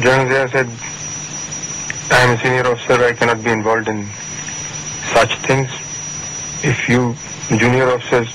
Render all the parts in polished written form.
General Zia said, I am a senior officer, I cannot be involved in such things. If you junior officers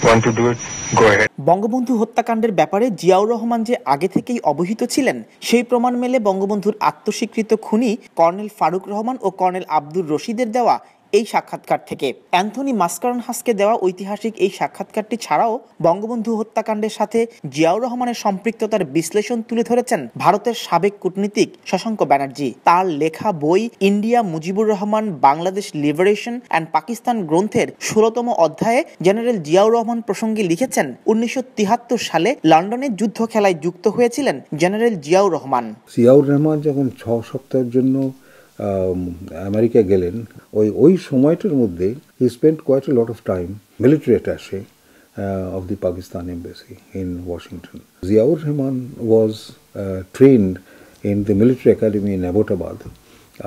want to do it, go ahead. Bangabandhu হত্যাকাণ্ডের ব্যাপারে জিয়াউর রহমান যে আগে থেকেই অবহিত ছিলেন সেই প্রমাণ মেলে বঙ্গবন্ধুর আত্মস্বীকৃত খুনি কর্নেল ফারুক রহমান ও কর্নেল আব্দুর রশিদের দেওয়া এই সাক্ষাৎকার থেকে। অ্যান্থনি মাসকারনহাসকে দেওয়া ঐতিহাসিক এই সাক্ষাৎকারটি ছাড়াও বঙ্গবন্ধু হত্যাকাণ্ডের সাথে জিয়াউর রহমানের সম্পৃক্ততার বিশ্লেষণ তুলে ধরেছেন ভারতের সাবেক কূটনীতিক শশাঙ্ক ব্যানার্জি। তার লেখা বই India Mujibur Rahman Bangladesh liberation and Pakistan গ্রন্থের 16তম অধ্যায়ে জেনারেল জিয়াউর রহমান প্রসঙ্গে লিখেছেন, 1973 সালে লন্ডনে যুদ্ধ খেলায় যুক্ত হয়েছিলেন জেনারেল জিয়াউর রহমান। জিয়াউর রহমান যখন 6 সপ্তাহের জন্য আমেরিকা গেলেন, ওই সময়টার মধ্যে he spent quite a lot of time military attaché of the Pakistan embassy in Washington. Ziaur Rahman was trained in the military academy in Abbottabad.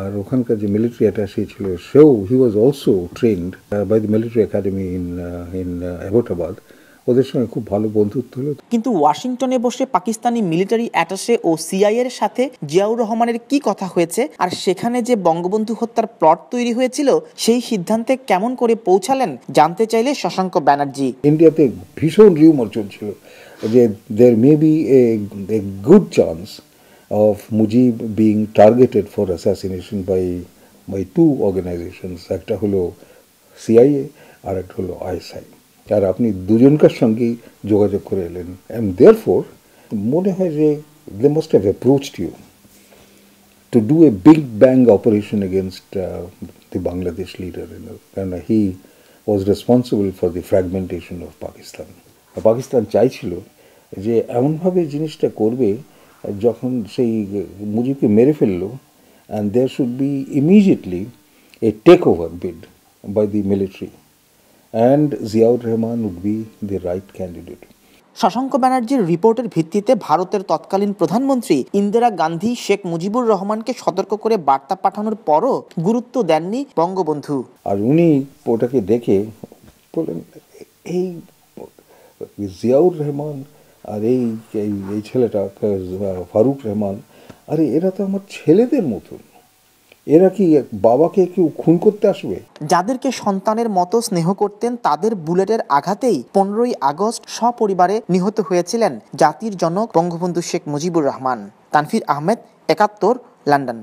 আর ওখানকার যে মিলিটারি অ্যাটাশে ছিল সেও he was also trained by the military academy in Abbottabad. ওদের সঙ্গে খুব ভালো বন্ধুত্ব হলো। কিন্তু ওয়াশিংটনে বসে পাকিস্তানি মিলিটারি অ্যাটাশে ও সিআইএ এর সাথে জিয়াউর রহমানের কি কথা হয়েছে, আর সেখানে যে বঙ্গবন্ধু হত্যার প্লট তৈরি হয়েছিল সেই সিদ্ধান্তে কেমন করে পৌঁছালেন জানতে চাইলে শশাঙ্ক ব্যানার্জি। ইন্ডিয়াতে ভীষণ রিউমার চলছিল যে there may be a good chance of Mujib being targeted for assassination by two organizations, একটা হলো সিআইএ আর একটা হলো আইএসআই। আর আপনি দুজনকার সঙ্গেই যোগাযোগ করে এলেন, and therefore মনে হয় যে they must have approached you to do a big bang operation against the Bangladesh leader, and he was responsible for the fragmentation of Pakistan. Pakistan চাইছিল যে এমনভাবে জিনিসটা করবে যখন সেই মুজিবকে মেরে ফেললো, and there should be immediately a takeover bid by the military, and Ziaur Rahman would be the right candidate. Shashanka ব্যানার্জির রিপোর্টের ভিত্তিতে ভারতের তৎকালীন প্রধানমন্ত্রী ইন্দিরা গান্ধী শেখ মুজিবুর রহমানকে সতর্ক করে বার্তা পাঠানোর পরও গুরুত্ব দেননি বঙ্গবন্ধু। আর উনি ওটাকে দেখে বলেন, এই জিয়াউর রহমান আর এই ছেলেটা ফারুক রহমান, আরে এরা তো আমার ছেলেদের মতন, এরা কি বাবাকে কেউ খুন করতে আসবে? যাদেরকে সন্তানের মতো স্নেহ করতেন তাদের বুলেটের আঘাতেই 15ই আগস্ট সপরিবারে নিহত হয়েছিলেন জাতির জনক বঙ্গবন্ধু শেখ মুজিবুর রহমান। তানভীর আহমেদ, 71, লন্ডন।